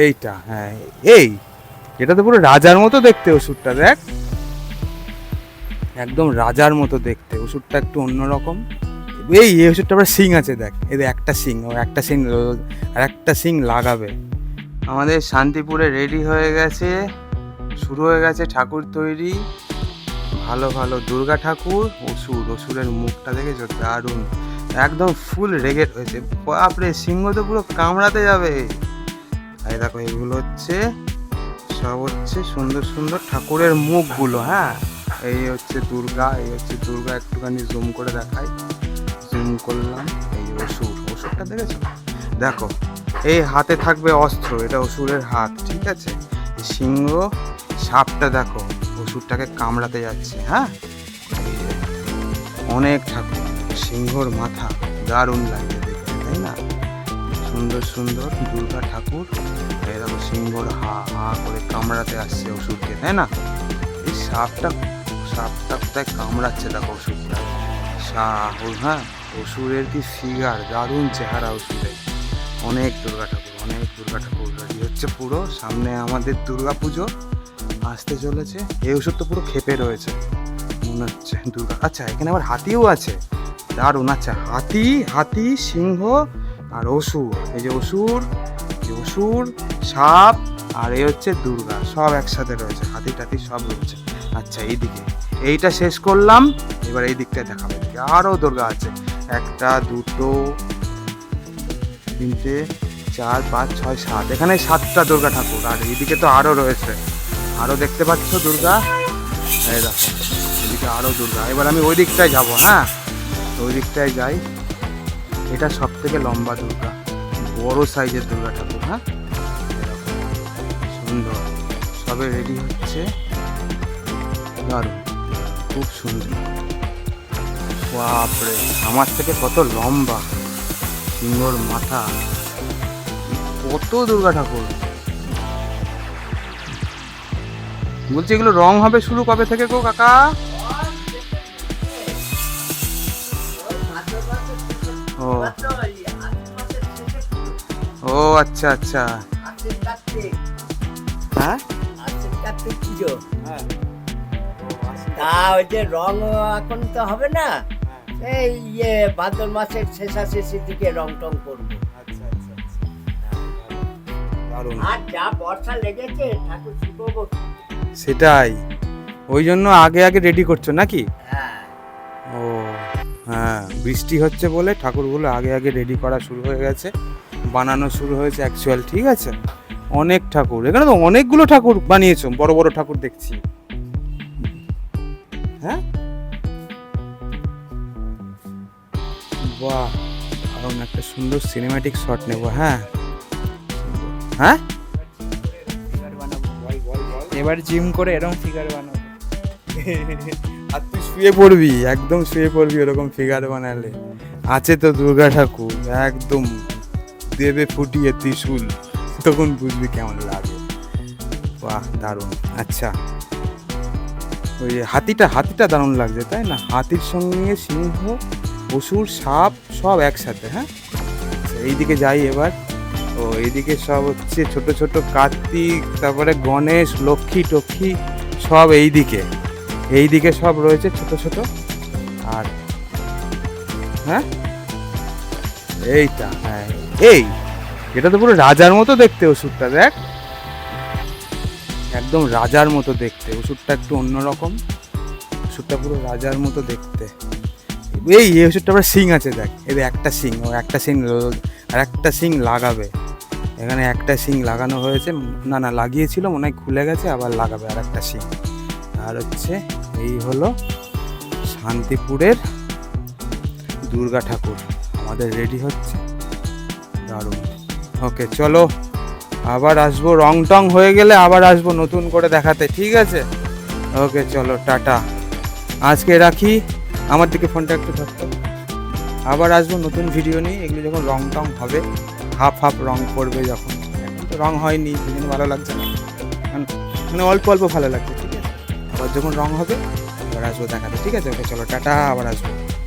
এইটা, হ্যাঁ। এই এটা তো পুরো রাজার মতো দেখতে ওষুধটা, দেখ একদম রাজার মতো দেখতে ওষুধটা, একটু অন্যরকম। এই ওষুধটা আবার শিং আছে, দেখ এদের একটা শিং, ও একটা শিং আর একটা শিং লাগাবে। আমাদের শান্তিপুরে রেডি হয়ে গেছে, শুরু হয়ে গেছে ঠাকুর তৈরি। ভালো ভালো দুর্গা ঠাকুর, অসুরের মুখটা দেখেছো, দারুণ, একদম ফুল রেগে রয়েছে। বাপরে, সিংহ তো পুরো কামড়াতে যাবে। এই দেখো, এগুলো হচ্ছে সব হচ্ছে সুন্দর সুন্দর ঠাকুরের মুখগুলো। হ্যাঁ, এই হচ্ছে দুর্গা, একটুখানি জুম করে দেখাই, জুম করলাম। এই অসুরটা দেখেছো, দেখো এই হাতে থাকবে অস্ত্র, এটা অসুরের হাত, ঠিক আছে। সিংহ, সাপটা দেখো অসুরটাকে কামড়াতে যাচ্ছে। হ্যাঁ, অনেক ঠাকুর, সিংহর মাথা, দারুণ লাগে দেখতে, তাই না? সুন্দর সুন্দর দুর্গা ঠাকুর। এরকম সিংহর হা হা করে কামড়াতে আসছে অসুরকে, তাই না? এই সাপটা কোথায় কামড়াচ্ছে দেখো অসুরটা। হ্যাঁ, অসুরের কি ফিগার, দারুণ চেহারা অসুরের। অনেক দুর্গা ঠাকুর রেডি হচ্ছে পুরো। সামনে আমাদের দুর্গা পুজো আসতে চলেছে। এই ওষুধ তো পুরো খেপে রয়েছে মনে হচ্ছে দুর্গা। আচ্ছা, এখানে আবার হাতিও আছে, দারুণ। আচ্ছা, হাতি, সিংহ আর অসুর। এই যে অসুর, সাপ আর এই হচ্ছে দুর্গা, সব একসাথে রয়েছে, হাতি টাতি সব রয়েছে। আচ্ছা, এইটা শেষ করলাম, এবার এই দিকটায় দেখাবো। আরও দুর্গা আছে, একটা, দুটো, তিনটে, 4, 5, 6, 7, এখানে 7টা দুর্গা ঠাকুর। আর এইদিকে তো আরও রয়েছে, আরও দেখতে পাচ্ছ দুর্গা। এই দেখো, এদিকে আরও দুর্গা। এবার আমি ওই দিকটায় যাবো। হ্যাঁ, ওই দিকটায় যাই। এটা সব থেকে লম্বা দুর্গা, বড় সাইজের দুর্গা ঠাকুর। হ্যাঁ, সুন্দর, সবে রেডি হচ্ছে, দারুণ, খুব সুন্দর। বাপরে, আমার থেকে কত লম্বা, সিংহর মাথা, কত দুর্গা ঠাকুর। বলছি, এগুলো রং হবে শুরু কবে থেকে গো কাকা? ও ও, আচ্ছা আচ্ছা। হ্যাঁ, তা ওই যে রং এখন তো হবে না, এই ভাদ্র মাসের শেষাশেষির দিকে রং টং করবো। আর যা বর্ষা লেগেছে, ঠাকুর শুকোবো। সেটাই, ওই জন্য আগে আগে রেডি করছো নাকি? হ্যাঁ, ও হ্যাঁ, বৃষ্টি হচ্ছে বলে ঠাকুরগুলো আগে আগে রেডি করা শুরু হয়ে গেছে, বানানো শুরু হয়েছে অ্যাকচুয়াল, ঠিক আছে। অনেক ঠাকুর, এখানে তো অনেকগুলো ঠাকুর বানিয়েছো, বড় বড় ঠাকুর দেখছি। হ্যাঁ, বাহ, কারণ একটা সুন্দর সিনেম্যাটিক শট নেব। হ্যাঁ হ্যাঁ, এবার জিম করে এরকম ফিগার বানাবো। আর তুই শুয়ে পড়বি, একদম শুয়ে পড়বি ওরকম ফিগার বানালে। আছে তো দুর্গা ঠাকুর, একদম দেবে ফুটিয়ে ত্রিশূল, তখন বুঝবি কেমন লাগে। বাহ, দারুণ। আচ্ছা, ওই হাতিটা দারুণ লাগছে, তাই না? হাতির সঙ্গে সিংহ, অসুর, সাপ সব একসাথে। হ্যাঁ, এইদিকে যাই এবার। ও এইদিকে সব হচ্ছে ছোট ছোট কার্তিক, তারপরে গণেশ, লক্ষ্মী টক্ষ্মী সব এইদিকে সব রয়েছে ছোট ছোট। আর হ্যাঁ, এইটা, হ্যাঁ, এটা তো পুরো রাজার মতো দেখতে ওষুধটা, দেখ একদম রাজার মতো দেখতে ওষুধটা, একটু অন্যরকম ওষুধটা, পুরো রাজার মতো দেখতে। এই ওষুধটা আবার শিং আছে, দেখ এদের একটা শিং, ও একটা শিং আর একটা শিং লাগাবে। এখানে একটা শিং লাগানো হয়েছে, না লাগিয়েছিল মনে হয়, খুলে গেছে, আবার লাগাবে আর একটা শিং। আর হচ্ছে এই হলো শান্তিপুরের দুর্গা ঠাকুর আমাদের রেডি হচ্ছে, দারুণ। ওকে, চলো আবার আসবো, রং টং হয়ে গেলে আবার আসবো নতুন করে দেখাতে, ঠিক আছে? ওকে, চলো, টাটা, আজকে রাখি। আমার দিকে ফোনটা একটু ধরতো। আবার আসবো নতুন ভিডিও নিয়ে, এগুলো যখন রং টং হবে, হাফ হাফ রং করবে যখন, এখন তো রং হয়নি, সেজন্য ভালো লাগছে না, মানে অল্প অল্প ভালো লাগছে, ঠিক আছে। আবার যখন রং হবে আবার আসবো দেখাতে, ঠিক আছে? ওকে, চলো, টাটা, আবার আসবো।